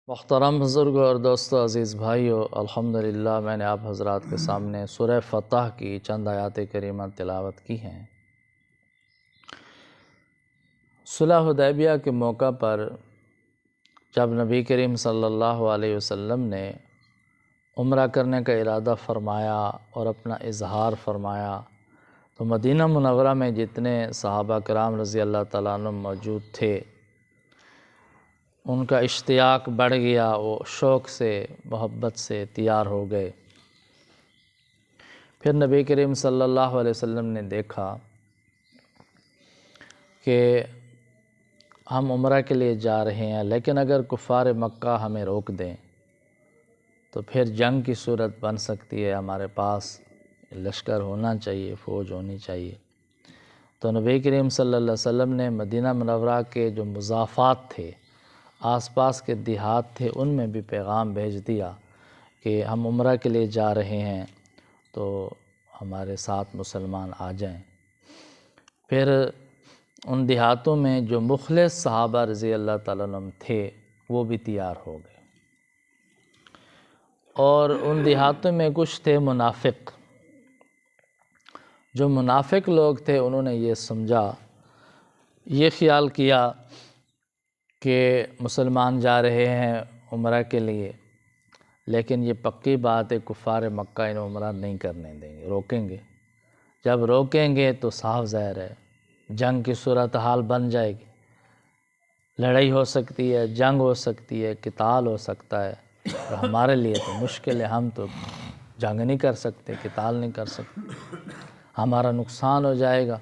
محترم بزرگوں اور دوستوں، عزیز بھائیوں، الحمدللہ میں نے آپ حضرات کے سامنے سورہ فتح کی چند آیات کریمہ تلاوت کی ہیں۔ صلح حدیبیہ کے موقع پر جب نبی کریم صلی اللہ علیہ وسلم نے عمرہ کرنے کا ارادہ فرمایا اور اپنا اظہار فرمایا تو مدینہ منورہ میں جتنے صحابہ کرام رضی اللہ تعالیٰ عنہ موجود تھے ان کا اشتیاق بڑھ گیا، وہ شوق سے محبت سے تیار ہو گئے۔ پھر نبی کریم صلی اللہ علیہ وسلم نے دیکھا کہ ہم عمرہ کے لیے جا رہے ہیں، لیکن اگر کفار مکہ ہمیں روک دیں تو پھر جنگ کی صورت بن سکتی ہے، ہمارے پاس لشکر ہونا چاہیے، فوج ہونی چاہیے۔ تو نبی کریم صلی اللہ علیہ وسلم نے مدینہ منورہ کے جو مضافات تھے، آس پاس کے دیہات تھے، ان میں بھی پیغام بھیج دیا کہ ہم عمرہ کے لیے جا رہے ہیں تو ہمارے ساتھ مسلمان آ جائیں۔ پھر ان دیہاتوں میں جو مخلص صحابہ رضی اللہ تعالیٰ عنہ تھے وہ بھی تیار ہو گئے، اور ان دیہاتوں میں کچھ تھے منافق۔ جو منافق لوگ تھے انہوں نے یہ سمجھا، یہ خیال کیا کہ مسلمان جا رہے ہیں عمرہ کے لیے، لیکن یہ پکی بات ہے کفار مکہ انہیں عمرہ نہیں کرنے دیں گے، روکیں گے۔ جب روکیں گے تو صاف ظاہر ہے جنگ کی صورتحال بن جائے گی، لڑائی ہو سکتی ہے، جنگ ہو سکتی ہے، قتال ہو سکتا ہے، اور ہمارے لیے تو مشکل ہے، ہم تو جنگ نہیں کر سکتے، قتال نہیں کر سکتے، ہمارا نقصان ہو جائے گا۔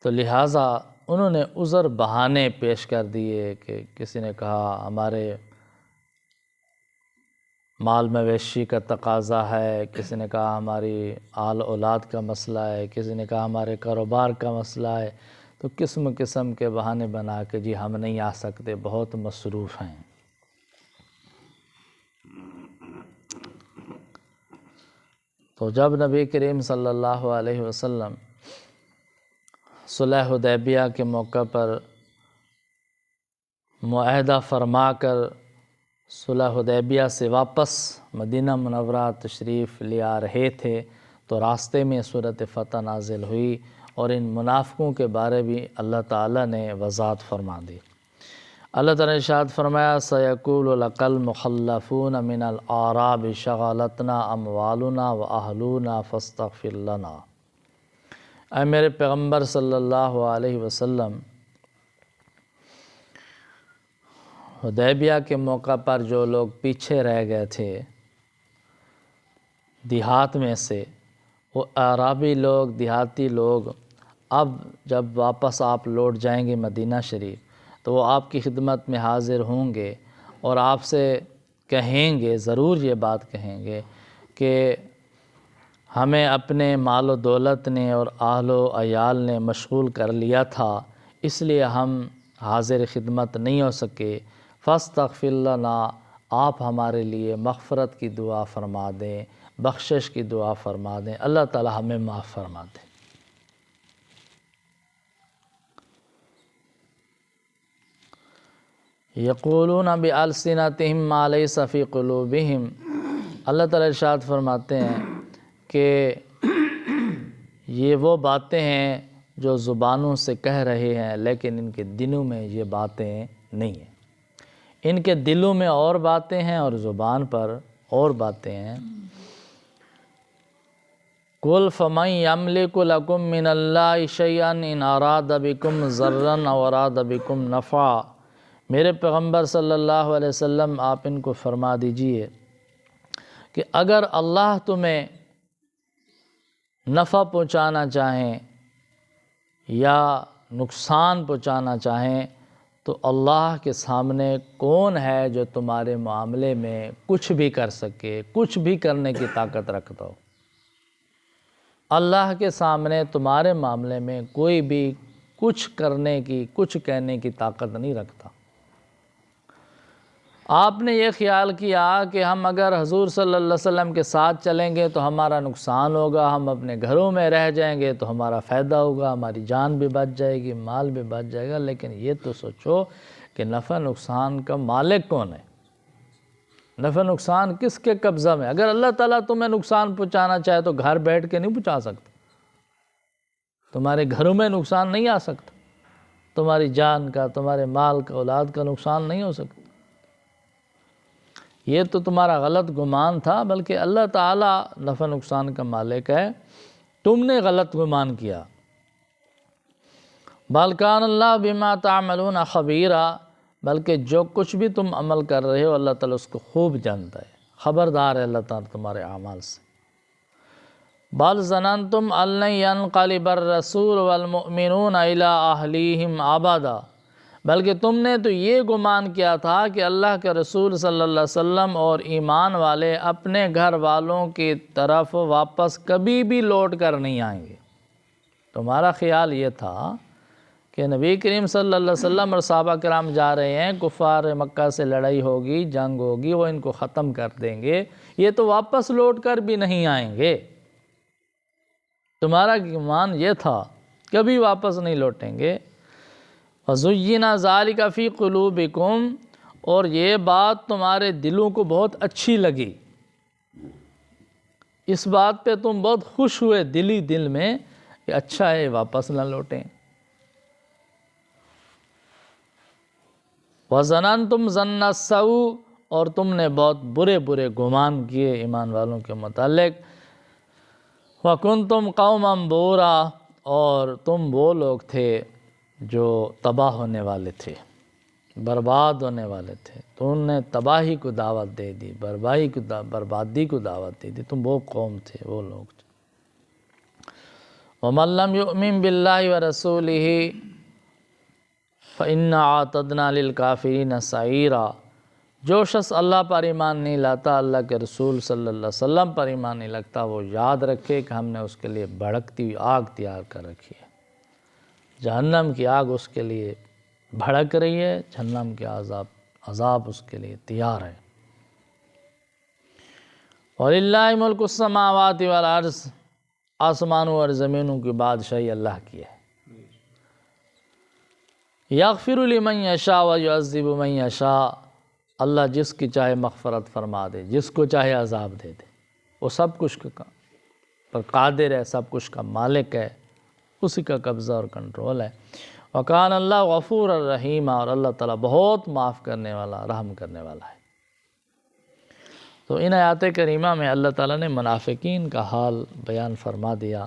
تو لہٰذا انہوں نے عذر بہانے پیش کر دیے کہ کسی نے کہا ہمارے مال مویشی کا تقاضا ہے، کسی نے کہا ہماری آل اولاد کا مسئلہ ہے، کسی نے کہا ہمارے کاروبار کا مسئلہ ہے، تو قسم قسم کے بہانے بنا کے جی ہم نہیں آ سکتے، بہت مصروف ہیں۔ تو جب نبی کریم صلی اللہ علیہ وسلم صلح حدیبیہ کے موقع پر معاہدہ فرما کر صلح حدیبیہ سے واپس مدینہ منورہ تشریف لے آ رہے تھے تو راستے میں صورت فتح نازل ہوئی، اور ان منافقوں کے بارے بھی اللہ تعالیٰ نے وضاحت فرما دی۔ اللہ تعالیٰ نے ارشاد فرمایا سَيَقُولُ لَكَ الْمُخَلَّفُونَ مِنَ الْأَعْرَابِ شَغَلَتْنَا أَمْوَالُنَا وَأَهْلُونَا فَاسْتَغْفِرْ لَنَا۔ اے میرے پیغمبر صلی اللہ علیہ وسلم، حدیبیہ کے موقع پر جو لوگ پیچھے رہ گئے تھے دیہات میں سے، وہ اعرابی لوگ، دیہاتی لوگ، اب جب واپس آپ لوٹ جائیں گے مدینہ شریف تو وہ آپ کی خدمت میں حاضر ہوں گے اور آپ سے کہیں گے، ضرور یہ بات کہیں گے کہ ہمیں اپنے مال و دولت نے اور اہل و عیال نے مشغول کر لیا تھا، اس لیے ہم حاضر خدمت نہیں ہو سکے۔ فاستغفر لنا، آپ ہمارے لیے مغفرت کی دعا فرما دیں، بخشش کی دعا فرما دیں، اللہ تعالی ہمیں معاف فرما دیں۔ یقولون بألسنتہم ما لیس فی قلوبہم، اللہ تعالی ارشاد فرماتے ہیں کہ یہ وہ باتیں ہیں جو زبانوں سے کہہ رہے ہیں لیکن ان کے دلوں میں یہ باتیں نہیں ہیں۔ ان کے دلوں میں اور باتیں ہیں اور زبان پر اور باتیں ہیں۔ قُلْ فَمَنْ يَمْلِكُ لَكُمْ مِنَ اللَّهِ شَيْئًا إِنْ أَرَادَ بِكُمْ ضَرًّا أَوْ أَرَادَ بِكُمْ نَفْعًا۔ میرے پیغمبر صلی اللہ علیہ وسلم آپ ان کو فرما دیجئے کہ اگر اللہ تمہیں نفع پہنچانا چاہیں یا نقصان پہنچانا چاہیں تو اللہ کے سامنے کون ہے جو تمہارے معاملے میں کچھ بھی کر سکے، کچھ بھی کرنے کی طاقت رکھتا ہو؟ اللہ کے سامنے تمہارے معاملے میں کوئی بھی کچھ کرنے کی، کچھ کہنے کی طاقت نہیں رکھتا۔ آپ نے یہ خیال کیا کہ ہم اگر حضور صلی اللہ علیہ وسلم کے ساتھ چلیں گے تو ہمارا نقصان ہوگا، ہم اپنے گھروں میں رہ جائیں گے تو ہمارا فائدہ ہوگا، ہماری جان بھی بچ جائے گی، مال بھی بچ جائے گا، لیکن یہ تو سوچو کہ نفع نقصان کا مالک کون ہے، نفع نقصان کس کے قبضہ میں۔ اگر اللہ تعالیٰ تمہیں نقصان پہنچانا چاہے تو گھر بیٹھ کے نہیں پہنچا سکتا، تمہارے گھروں میں نقصان نہیں آ سکتا، تمہاری جان کا، تمہارے مال کا، اولاد کا نقصان نہیں ہو سکتا۔ یہ تو تمہارا غلط گمان تھا، بلکہ اللہ تعالیٰ نفع نقصان کا مالک ہے، تم نے غلط گمان کیا۔ بل کان اللہ بما تعملون خبیرا، بلکہ جو کچھ بھی تم عمل کر رہے ہو اللہ تعالیٰ اس کو خوب جانتا ہے، خبردار ہے اللہ تعالیٰ تمہارے اعمال سے۔ بل ظننتم ان لن ينقلب الرسول والمؤمنون الى اہلیہم ابدا، بلکہ تم نے تو یہ گمان کیا تھا کہ اللہ کے رسول صلی اللہ علیہ وسلم اور ایمان والے اپنے گھر والوں کی طرف واپس کبھی بھی لوٹ کر نہیں آئیں گے۔ تمہارا خیال یہ تھا کہ نبی کریم صلی اللہ علیہ وسلم اور صحابہ کرام جا رہے ہیں، کفار مکہ سے لڑائی ہوگی، جنگ ہوگی، وہ ان کو ختم کر دیں گے، یہ تو واپس لوٹ کر بھی نہیں آئیں گے۔ تمہارا گمان یہ تھا کبھی واپس نہیں لوٹیں گے۔ وَزُيِّنَ ذَلِكَ فِي قُلُوبِكُمْ، اور یہ بات تمہارے دلوں کو بہت اچھی لگی، اس بات پہ تم بہت خوش ہوئے دلی دل میں کہ اچھا ہے واپس نہ لوٹیں۔ وَظَنَنْتُمْ ظَنَّ السَّوْءِ، اور تم نے بہت برے برے گمان کیے ایمان والوں کے متعلق۔ وَكُنْتُمْ قَوْمًا بُورًا، اور تم وہ لوگ تھے جو تباہ ہونے والے تھے، برباد ہونے والے تھے، تو ان نے تباہی کو دعوت دے دی، بربادی کو دعوت دے دی، تم وہ قوم تھے، وہ لوگ تھے۔ وَمَن لَّمْ يُؤْمِن بِاللَّهِ وَرَسُولِهِ فَإِنَّا أَعْتَدْنَا لِلْكَافِرِينَ سَعِيرًا، جو شخص اللہ پر ایمان نہیں لاتا، اللہ کے رسول صلی اللہ علیہ وسلم پر ایمان نہیں لگتا، وہ یاد رکھے کہ ہم نے اس کے لیے بھڑکتی ہوئی آگ تیار کر رکھی ہے، جہنم کی آگ اس کے لیے بھڑک رہی ہے، جہنم کے عذاب اس کے لیے تیار ہے۔ وَلِلَّهِ مُلْكُ السَّمَاوَاتِ وَالْأَرْضِ، آسمانوں اور زمینوں کی بادشاہی اللہ کی ہے۔ یغفر لمن یشاء ویعذب من یشاء، اللہ جس کی چاہے مغفرت فرما دے، جس کو چاہے عذاب دے دے، وہ سب کچھ کا پر قادر ہے، سب کچھ کا مالک ہے، اسی کا قبضہ اور کنٹرول ہے۔ وکان اللہ غفور الرحیم، اور اللہ تعالیٰ بہت معاف کرنے والا، رحم کرنے والا ہے۔ تو ان آیات کریمہ میں اللہ تعالیٰ نے منافقین کا حال بیان فرما دیا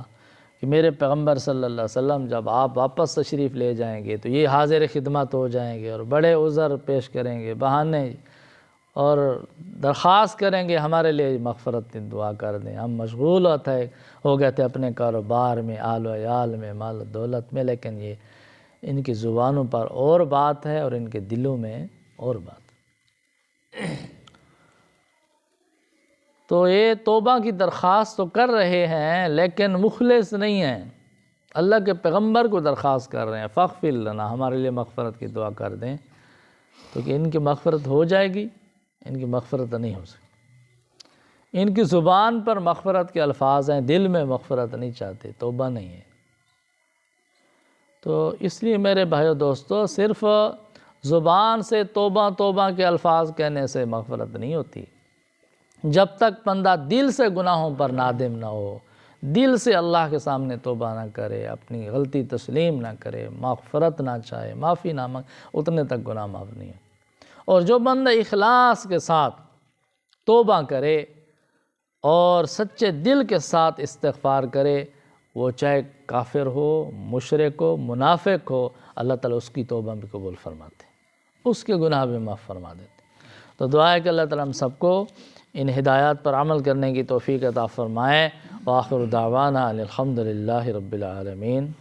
کہ میرے پیغمبر صلی اللہ علیہ وسلم جب آپ واپس تشریف لے جائیں گے تو یہ حاضر خدمت ہو جائیں گے اور بڑے عذر پیش کریں گے، بہانے اور درخواست کریں گے ہمارے لیے مغفرت کی دعا کر دیں، ہم مشغول ہو گئے تھے اپنے کاروبار میں، آل و عیال میں، مال و دولت میں، لیکن یہ ان کی زبانوں پر اور بات ہے اور ان کے دلوں میں اور بات۔ تو یہ توبہ کی درخواست تو کر رہے ہیں لیکن مخلص نہیں ہیں، اللہ کے پیغمبر کو درخواست کر رہے ہیں فاغفر لنا، ہمارے لیے مغفرت کی دعا کر دیں، تو کہ ان کی مغفرت ہو جائے گی، ان کی مغفرت نہیں ہو سکتی۔ ان کی زبان پر مغفرت کے الفاظ ہیں، دل میں مغفرت نہیں چاہتے، توبہ نہیں ہے۔ تو اس لیے میرے بھائیو دوستو، صرف زبان سے توبہ توبہ کے الفاظ کہنے سے مغفرت نہیں ہوتی، جب تک بندہ دل سے گناہوں پر نادم نہ ہو، دل سے اللہ کے سامنے توبہ نہ کرے، اپنی غلطی تسلیم نہ کرے، مغفرت نہ چاہے، معافی نہ مانگے، اتنے تک گناہ معاف نہیں ہے۔ اور جو بندہ اخلاص کے ساتھ توبہ کرے اور سچے دل کے ساتھ استغفار کرے، وہ چاہے کافر ہو، مشرک ہو، منافق ہو، اللہ تعالیٰ اس کی توبہ بھی قبول فرماتے، اس کے گناہ بھی معاف فرما دیتے۔ تو دعا ہے کہ اللہ تعالیٰ ہم سب کو ان ہدایات پر عمل کرنے کی توفیق عطا فرمائے۔ وآخر دعوانا الحمد للہ رب العالمین۔